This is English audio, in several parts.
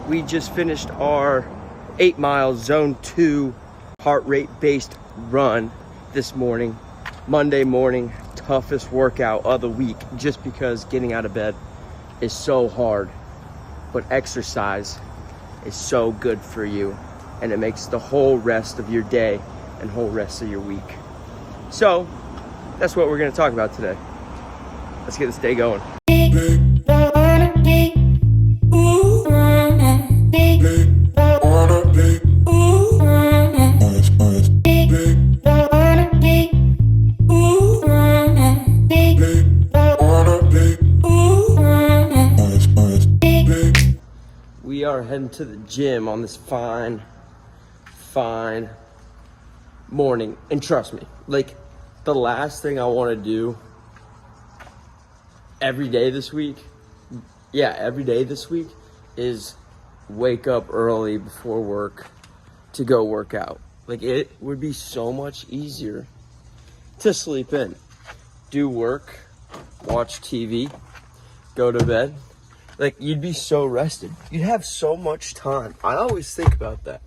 we just finished our 8-mile zone 2 heart rate based run this morning. Monday morning, toughest workout of the week, just because getting out of bed is so hard. But exercise is so good for you, and it makes the whole rest of your day and whole rest of your week. So that's what we're going to talk about today. Let's get this day going. We are heading to the gym on this fine morning. And trust me, like, the last thing I want to do every day this week is wake up early before work to go work out. Like, it would be so much easier to sleep in, do work, watch TV, go to bed. Like, you'd be so rested. You'd have so much time. I always think about that.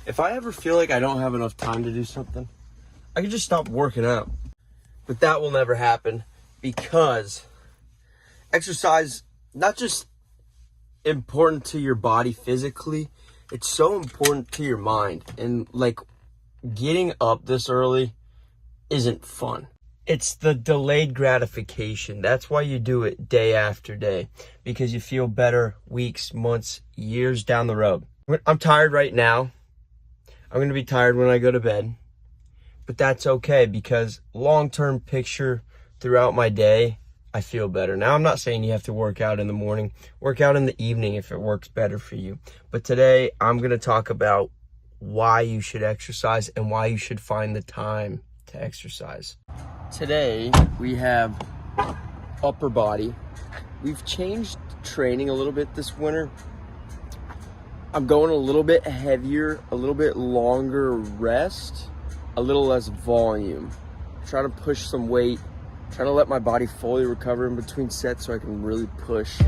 If I ever feel like I don't have enough time to do something, I could just stop working out. But that will never happen, because exercise, not just important to your body physically, it's so important to your mind. And like, getting up this early isn't fun. It's the delayed gratification. That's why you do it day after day, because you feel better weeks, months, years down the road. I'm tired right now. I'm going to be tired when I go to bed, but that's okay, because long-term picture throughout my day, I feel better. Now, I'm not saying you have to work out in the morning. Work out in the evening if it works better for you. But today, I'm going to talk about why you should exercise and why you should find the time to exercise. Today, we have upper body. We've changed training a little bit this winter. I'm going a little bit heavier, a little bit longer rest, a little less volume. Trying to push some weight, trying to let my body fully recover in between sets so I can really push.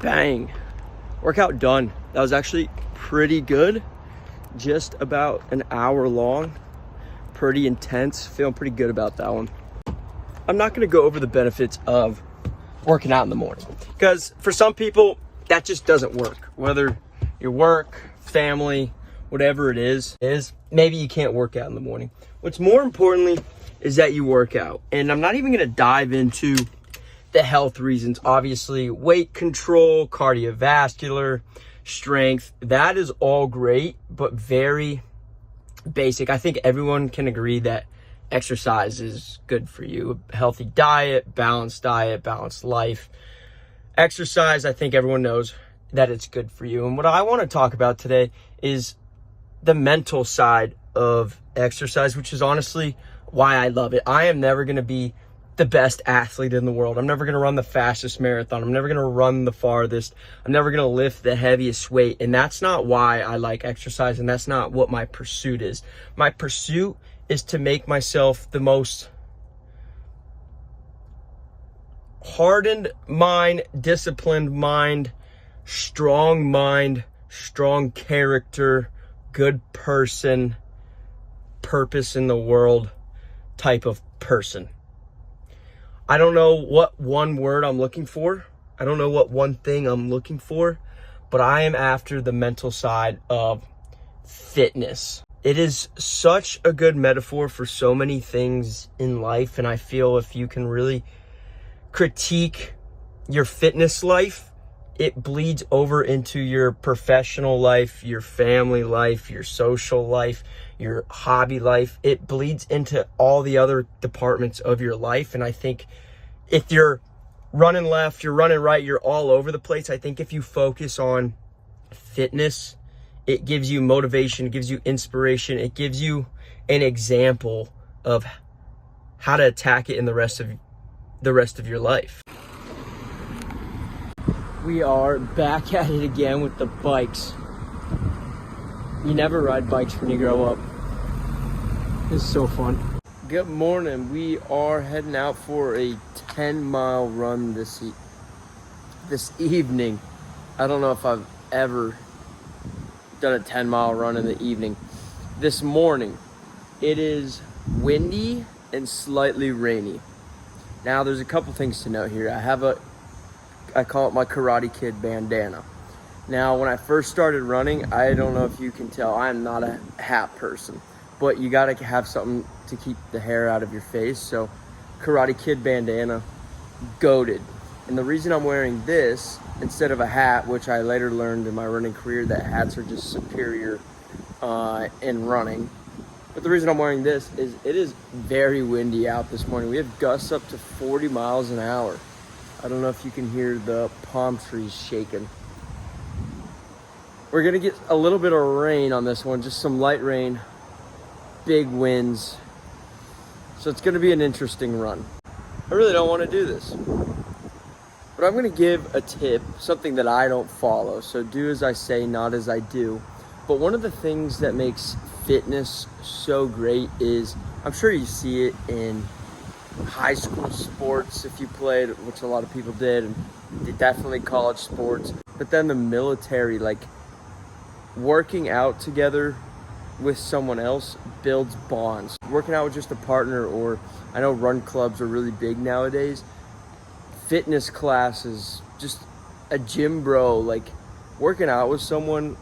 Bang, workout done. That was actually pretty good. Just about an hour long, pretty intense. Feeling pretty good about that one. I'm not going to go over the benefits of working out in the morning, because for some people that just doesn't work. Whether your work, family, whatever it is maybe you can't work out in the morning. What's more importantly is that you work out. And I'm not even going to dive into the health reasons. Obviously, weight control, cardiovascular, strength, that is all great, but very basic. I think everyone can agree that exercise is good for you. A healthy diet, balanced life. Exercise, I think everyone knows that it's good for you. And what I want to talk about today is the mental side of exercise, which is honestly why I love it. I am never going to be the best athlete in the world. I'm never going to run the fastest marathon. I'm never going to run the farthest. I'm never going to lift the heaviest weight. And that's not why I like exercise, and that's not what my pursuit is. My pursuit is to make myself the most hardened mind, disciplined mind, strong character, good person, purpose in the world type of person. I don't know what one word I'm looking for. I don't know what one thing I'm looking for, but I am after the mental side of fitness. It is such a good metaphor for so many things in life, and I feel if you can really critique your fitness life, it bleeds over into your professional life, your family life, your social life, your hobby life. It bleeds into all the other departments of your life. And I think if you're running left, you're running right, you're all over the place. I think if you focus on fitness, it gives you motivation, it gives you inspiration, it gives you an example of how to attack it in the rest of your life. We are back at it again with the bikes. You never ride bikes when you grow up. This is so fun. Good morning. We are heading out for a 10-mile run this evening. I don't know if I've ever done a 10-mile run in the evening. This morning, it is windy and slightly rainy. Now, there's a couple things to note here. I call it my Karate Kid bandana. Now, when I first started running, I don't know if you can tell, I'm not a hat person, but you gotta have something to keep the hair out of your face. So Karate Kid bandana, goated. And the reason I'm wearing this instead of a hat, which I later learned in my running career that hats are just superior in running. But the reason I'm wearing this is it is very windy out this morning. We have gusts up to 40 miles an hour. I don't know if you can hear the palm trees shaking. We're gonna get a little bit of rain on this one, just some light rain, big winds. So it's gonna be an interesting run. I really don't wanna do this, but I'm gonna give a tip, something that I don't follow. So do as I say, not as I do. But one of the things that makes fitness so great is, I'm sure you see it in high school sports if you played, which a lot of people did, and definitely college sports, but then the military, like working out together with someone else builds bonds. Working out with just a partner, or I know run clubs are really big nowadays, fitness classes, just a gym bro, like working out with someone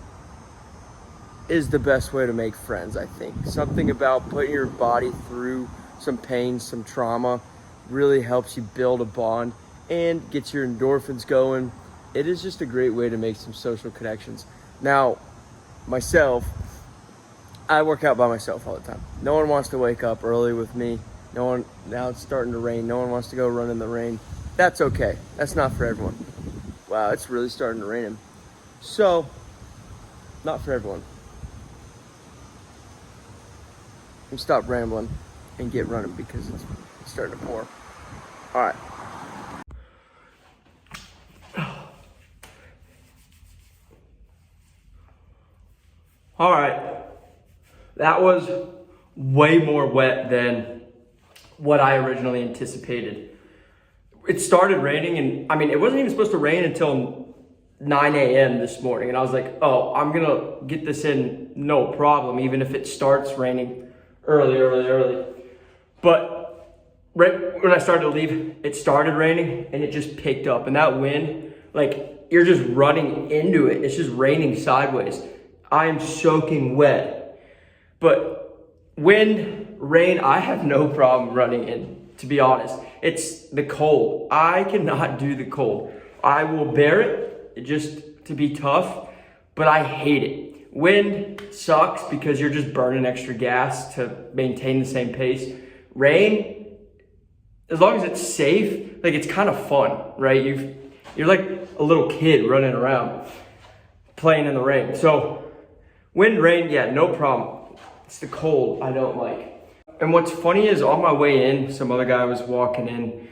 is the best way to make friends. I think something about putting your body through some pain, some trauma, really helps you build a bond and gets your endorphins going. It is just a great way to make some social connections. Now, myself, I work out by myself all the time. No one wants to wake up early with me. Now it's starting to rain. No one wants to go run in the rain. That's okay. That's not for everyone. Wow, it's really starting to rain. So, not for everyone. And stop rambling and get running because it's starting to pour. All right. All right. That was way more wet than what I originally anticipated. It started raining, and I mean, it wasn't even supposed to rain until 9 a.m. this morning. And I was like, oh, I'm gonna get this in no problem, even if it starts raining early. But right when I started to leave, it started raining and it just picked up. And that wind, like you're just running into it. It's just raining sideways. I am soaking wet. But wind, rain, I have no problem running in, to be honest. It's the cold. I cannot do the cold. I will bear it just to be tough, but I hate it. Wind sucks because you're just burning extra gas to maintain the same pace. Rain, as long as it's safe, like it's kind of fun, right? You're like a little kid running around playing in the rain. So wind, rain, yeah, no problem. It's the cold I don't like. And what's funny is on my way in, some other guy was walking in,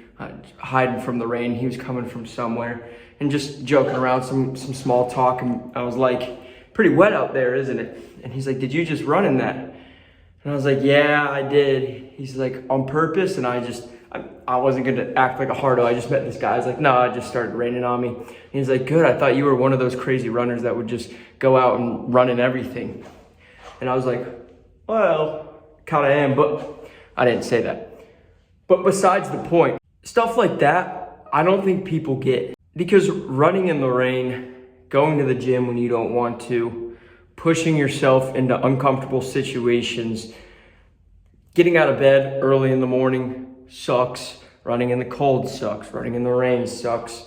hiding from the rain. He was coming from somewhere and just joking around, some small talk. And I was like, pretty wet out there, isn't it? And he's like, did you just run in that? And I was like, yeah, I did. He's like, on purpose? And I wasn't gonna act like a hardo. I just met this guy. I was like, no, it just started raining on me. And he's like, good, I thought you were one of those crazy runners that would just go out and run in everything. And I was like, well, kinda am, but I didn't say that. But besides the point, stuff like that, I don't think people get. Because running in the rain, going to the gym when you don't want to, pushing yourself into uncomfortable situations, getting out of bed early in the morning sucks. Running in the cold sucks. Running in the rain sucks.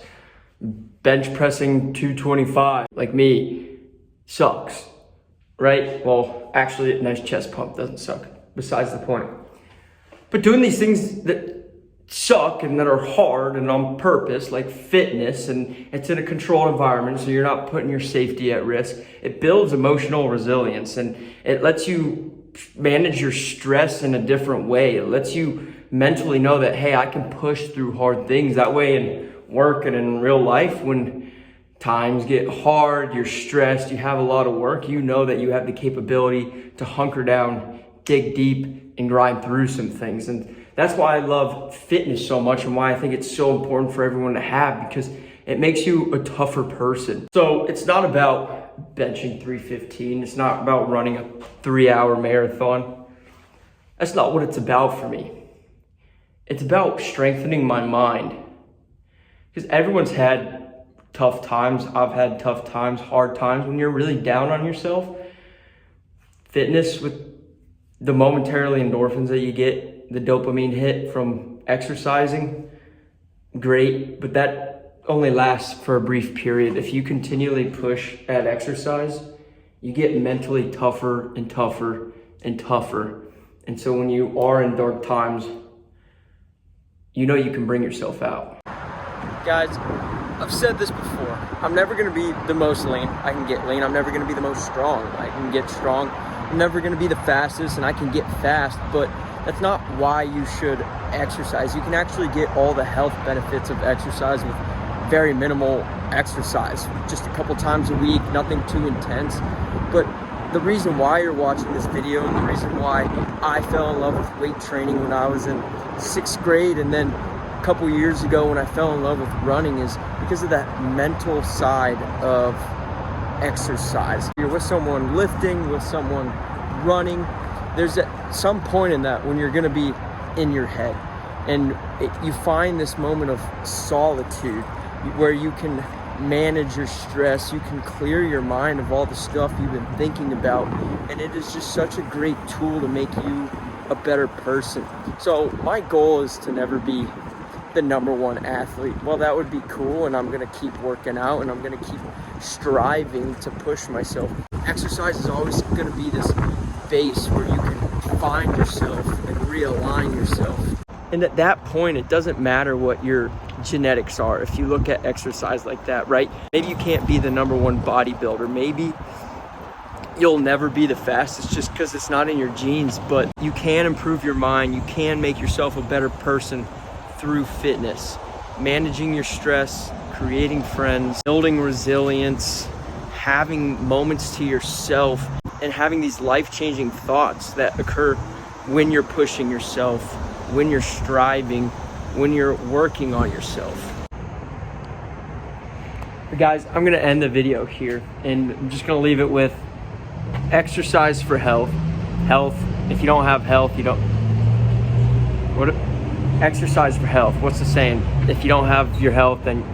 Bench pressing 225, like me, sucks, right? Well, actually, a nice chest pump doesn't suck, besides the point. But doing these things that suck and that are hard and on purpose, like fitness, and it's in a controlled environment, so you're not putting your safety at risk. It builds emotional resilience, and it lets you manage your stress in a different way. It lets you mentally know that, hey, I can push through hard things. That way in work and in real life, when times get hard, you're stressed, you have a lot of work, you know that you have the capability to hunker down, dig deep, and grind through some things. And that's why I love fitness so much, and why I think it's so important for everyone to have, because it makes you a tougher person. So it's not about benching 315. It's not about running a 3-hour marathon. That's not what it's about for me. It's about strengthening my mind. Because everyone's had tough times. I've had tough times, hard times. When you're really down on yourself, fitness with the momentarily endorphins that you get, the dopamine hit from exercising, great, but that only lasts for a brief period. If you continually push at exercise, you get mentally tougher and tougher and tougher. And so when you are in dark times, you know you can bring yourself out. Guys, I've said this before. I'm never gonna be the most lean. I can get lean. I'm never gonna be the most strong. I can get strong. I'm never gonna be the fastest, and I can get fast, but that's not why you should exercise. You can actually get all the health benefits of exercise with very minimal exercise, just a couple times a week, nothing too intense. But the reason why you're watching this video, and the reason why I fell in love with weight training when I was in 6th grade, and then a couple years ago when I fell in love with running, is because of that mental side of exercise. You're with someone lifting, with someone running. There's some point in that when you're gonna be in your head, and you find this moment of solitude where you can manage your stress, you can clear your mind of all the stuff you've been thinking about, and it is just such a great tool to make you a better person. So my goal is to never be the #1 athlete. Well, that would be cool, and I'm gonna keep working out, and I'm gonna keep striving to push myself. Exercise is always gonna be this base where you can find yourself and realign yourself. And at that point, it doesn't matter what your genetics are. If you look at exercise like that, right? Maybe you can't be the #1 bodybuilder. Maybe you'll never be the fastest just because it's not in your genes, but you can improve your mind. You can make yourself a better person through fitness, managing your stress, creating friends, building resilience, having moments to yourself, and having these life-changing thoughts that occur when you're pushing yourself, when you're striving, when you're working on yourself. But guys, I'm gonna end the video here, and I'm just gonna leave it with exercise for health. Health, if you don't have health, you don't, exercise for health. What's the saying? If you don't have your health, then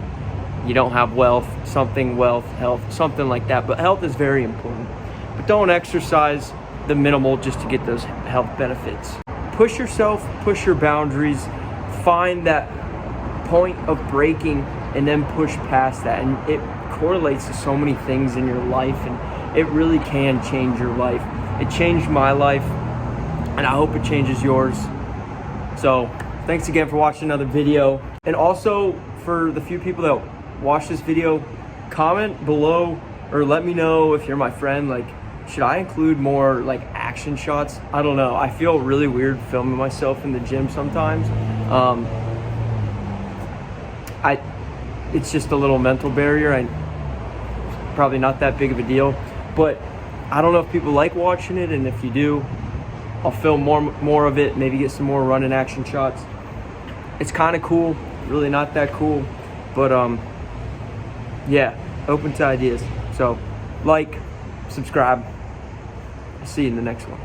you don't have wealth, wealth, health, something like that. But health is very important. But don't exercise the minimal just to get those health benefits. Push yourself, push your boundaries, find that point of breaking, and then push past that. And it correlates to so many things in your life, and it really can change your life. It changed my life, and I hope it changes yours. So thanks again for watching another video. And also, for the few people that watch this video, comment below or let me know if you're my friend, like, should I include more like action shots? I don't know. I feel really weird filming myself in the gym sometimes. It's just a little mental barrier. Probably not that big of a deal, but I don't know if people like watching it, and if you do, I'll film more of it, maybe get some more running action shots. It's kind of cool, really not that cool, but yeah, open to ideas. So like, subscribe. I'll see you in the next one.